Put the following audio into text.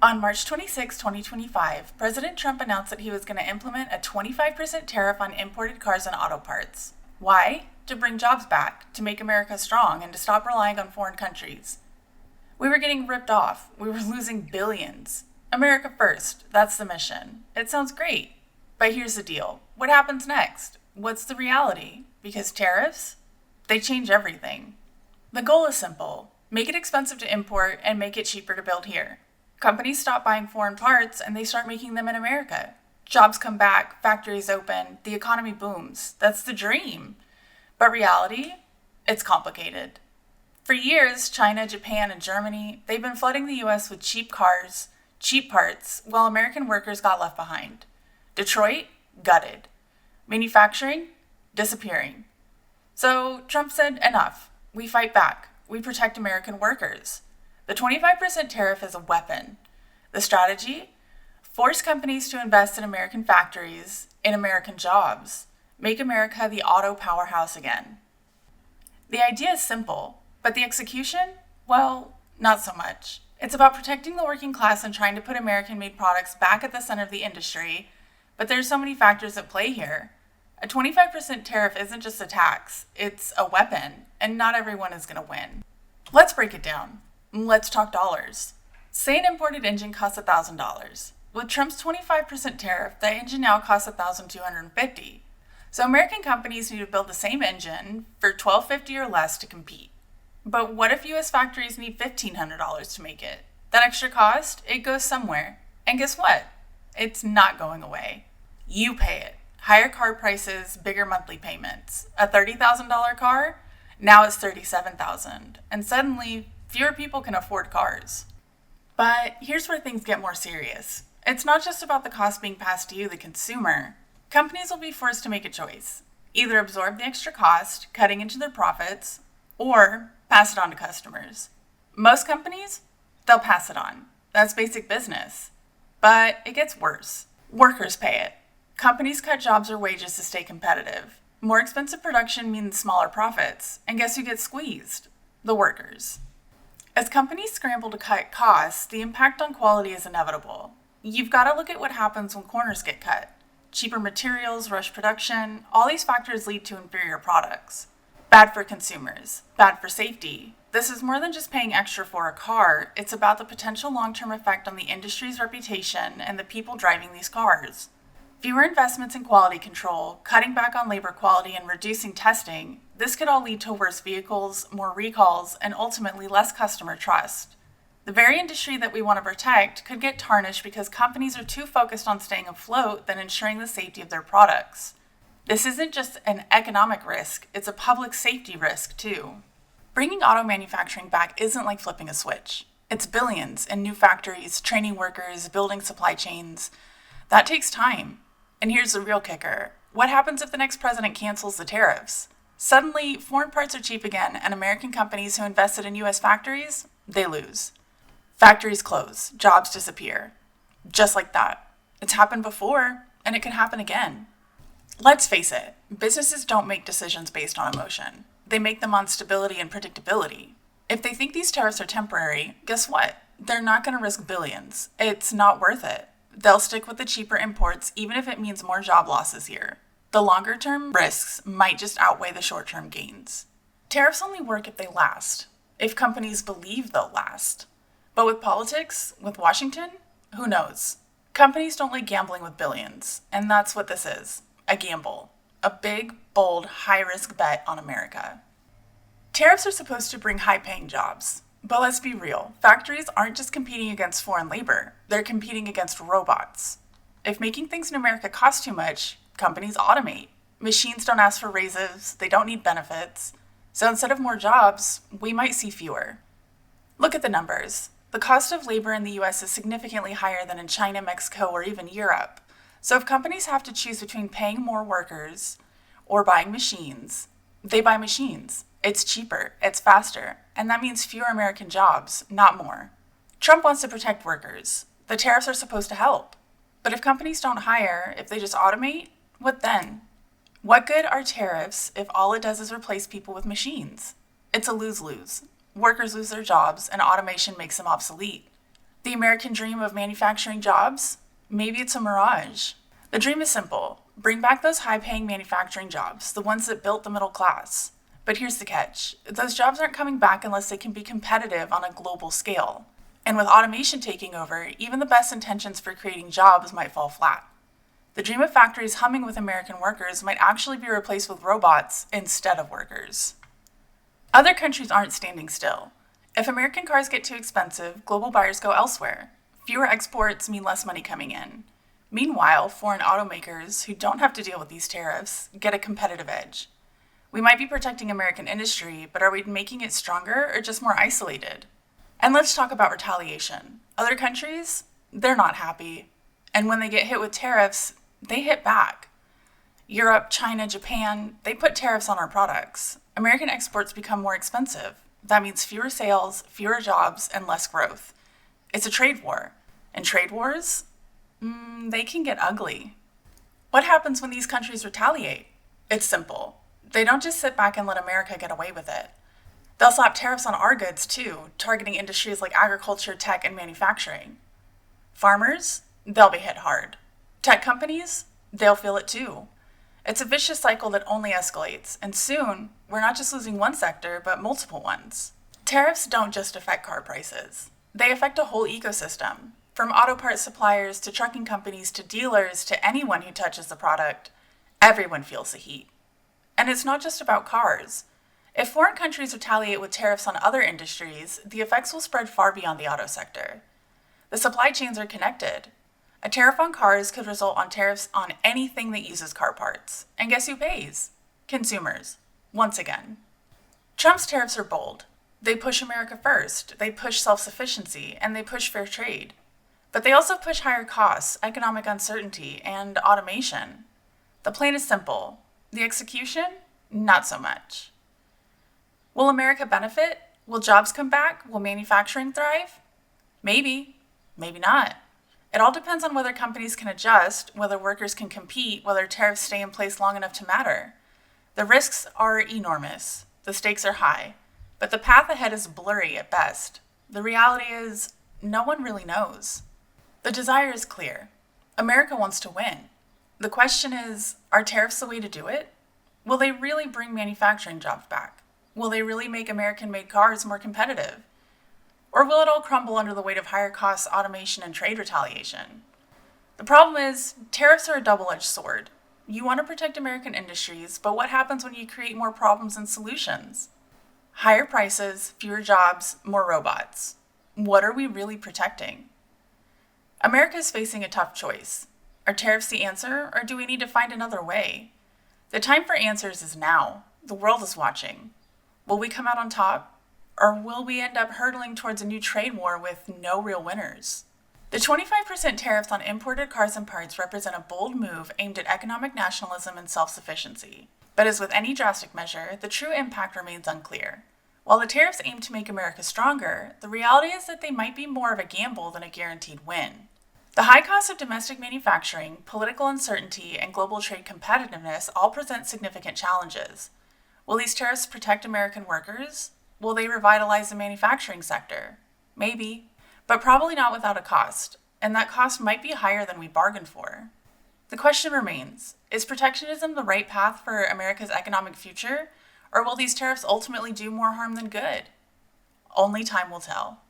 On March 26, 2025, President Trump announced that he was going to implement a 25% tariff on imported cars and auto parts. Why? To bring jobs back, to make America strong, and to stop relying on foreign countries. We were getting ripped off. We were losing billions. America first, that's the mission. It sounds great. But here's the deal. What happens next? What's the reality? Because tariffs? They change everything. The goal is simple. Make it expensive to import and make it cheaper to build here. Companies stop buying foreign parts and they start making them in America. Jobs come back, factories open, the economy booms. That's the dream. But reality? It's complicated. For years, China, Japan, and Germany, they've been flooding the US with cheap cars, cheap parts, while American workers got left behind. Detroit? Gutted. Manufacturing? Disappearing. So Trump said, enough. We fight back. We protect American workers. The 25% tariff is a weapon. The strategy? Force companies to invest in American factories, in American jobs. Make America the auto powerhouse again. The idea is simple, but the execution? Well, not so much. It's about protecting the working class and trying to put American-made products back at the center of the industry, but there's so many factors at play here. A 25% tariff isn't just a tax, it's a weapon, and not everyone is going to win. Let's break it down. Let's talk dollars. Say an imported engine costs $1,000. With Trump's 25% tariff, that engine now costs $1,250. So American companies need to build the same engine for $1,250 or less to compete. But what if US factories need $1,500 to make it? That extra cost, it goes somewhere. And guess what? It's not going away. You pay it. Higher car prices, bigger monthly payments. A $30,000 car? Now it's $37,000. And suddenly, fewer people can afford cars. But here's where things get more serious. It's not just about the cost being passed to you, the consumer. Companies will be forced to make a choice. Either absorb the extra cost, cutting into their profits, or pass it on to customers. Most companies, they'll pass it on. That's basic business. But it gets worse. Workers pay it. Companies cut jobs or wages to stay competitive. More expensive production means smaller profits. And guess who gets squeezed? The workers. As companies scramble to cut costs, the impact on quality is inevitable. You've got to look at what happens when corners get cut. Cheaper materials, rush production, all these factors lead to inferior products. Bad for consumers, bad for safety. This is more than just paying extra for a car, it's about the potential long-term effect on the industry's reputation and the people driving these cars. Fewer investments in quality control, cutting back on labor quality, and reducing testing, this could all lead to worse vehicles, more recalls, and ultimately less customer trust. The very industry that we want to protect could get tarnished because companies are too focused on staying afloat than ensuring the safety of their products. This isn't just an economic risk, it's a public safety risk too. Bringing auto manufacturing back isn't like flipping a switch. It's billions in new factories, training workers, building supply chains. That takes time. And here's the real kicker. What happens if the next president cancels the tariffs? Suddenly, foreign parts are cheap again, and American companies who invested in US factories, they lose. Factories close, jobs disappear. Just like that. It's happened before, and it can happen again. Let's face it, businesses don't make decisions based on emotion. They make them on stability and predictability. If they think these tariffs are temporary, guess what? They're not going to risk billions. It's not worth it. They'll stick with the cheaper imports even if it means more job losses here. The longer-term risks might just outweigh the short-term gains. Tariffs only work if they last, if companies believe they'll last. But with politics, with Washington, who knows? Companies don't like gambling with billions, and that's what this is, a gamble. A big, bold, high-risk bet on America. Tariffs are supposed to bring high-paying jobs. But let's be real, factories aren't just competing against foreign labor, they're competing against robots. If making things in America costs too much, companies automate. Machines don't ask for raises, they don't need benefits. So instead of more jobs, we might see fewer. Look at the numbers. The cost of labor in the US is significantly higher than in China, Mexico, or even Europe. So if companies have to choose between paying more workers or buying machines, they buy machines. It's cheaper, it's faster, and that means fewer American jobs, not more. Trump wants to protect workers. The tariffs are supposed to help. But if companies don't hire, if they just automate, what then? What good are tariffs if all it does is replace people with machines? It's a lose-lose. Workers lose their jobs, and automation makes them obsolete. The American dream of manufacturing jobs? Maybe it's a mirage. The dream is simple. Bring back those high-paying manufacturing jobs, the ones that built the middle class. But here's the catch. Those jobs aren't coming back unless they can be competitive on a global scale. And with automation taking over, even the best intentions for creating jobs might fall flat. The dream of factories humming with American workers might actually be replaced with robots instead of workers. Other countries aren't standing still. If American cars get too expensive, global buyers go elsewhere. Fewer exports mean less money coming in. Meanwhile, foreign automakers, who don't have to deal with these tariffs, get a competitive edge. We might be protecting American industry, but are we making it stronger or just more isolated? And let's talk about retaliation. Other countries, they're not happy. And when they get hit with tariffs, they hit back. Europe, China, Japan, they put tariffs on our products. American exports become more expensive. That means fewer sales, fewer jobs, and less growth. It's a trade war. And trade wars? They can get ugly. What happens when these countries retaliate? It's simple. They don't just sit back and let America get away with it. They'll slap tariffs on our goods too, targeting industries like agriculture, tech, and manufacturing. Farmers? They'll be hit hard. Tech companies? They'll feel it too. It's a vicious cycle that only escalates, and soon, we're not just losing one sector, but multiple ones. Tariffs don't just affect car prices. They affect a whole ecosystem. From auto parts suppliers to trucking companies to dealers to anyone who touches the product, everyone feels the heat. And it's not just about cars. If foreign countries retaliate with tariffs on other industries, the effects will spread far beyond the auto sector. The supply chains are connected. A tariff on cars could result on tariffs on anything that uses car parts. And guess who pays? Consumers. Once again. Trump's tariffs are bold. They push America first, they push self-sufficiency, and they push fair trade. But they also push higher costs, economic uncertainty, and automation. The plan is simple. The execution? Not so much. Will America benefit? Will jobs come back? Will manufacturing thrive? Maybe. Maybe not. It all depends on whether companies can adjust, whether workers can compete, whether tariffs stay in place long enough to matter. The risks are enormous. The stakes are high. But the path ahead is blurry at best. The reality is, no one really knows. The desire is clear. America wants to win. The question is, are tariffs the way to do it? Will they really bring manufacturing jobs back? Will they really make American-made cars more competitive? Or will it all crumble under the weight of higher costs, automation, and trade retaliation? The problem is, tariffs are a double-edged sword. You want to protect American industries, but what happens when you create more problems than solutions? Higher prices, fewer jobs, more robots. What are we really protecting? America is facing a tough choice. Are tariffs the answer, or do we need to find another way? The time for answers is now. The world is watching. Will we come out on top, or will we end up hurtling towards a new trade war with no real winners? The 25% tariffs on imported cars and parts represent a bold move aimed at economic nationalism and self-sufficiency. But as with any drastic measure, the true impact remains unclear. While the tariffs aim to make America stronger, the reality is that they might be more of a gamble than a guaranteed win. The high cost of domestic manufacturing, political uncertainty, and global trade competitiveness all present significant challenges. Will these tariffs protect American workers? Will they revitalize the manufacturing sector? Maybe, but probably not without a cost, and that cost might be higher than we bargained for. The question remains, is protectionism the right path for America's economic future, or will these tariffs ultimately do more harm than good? Only time will tell.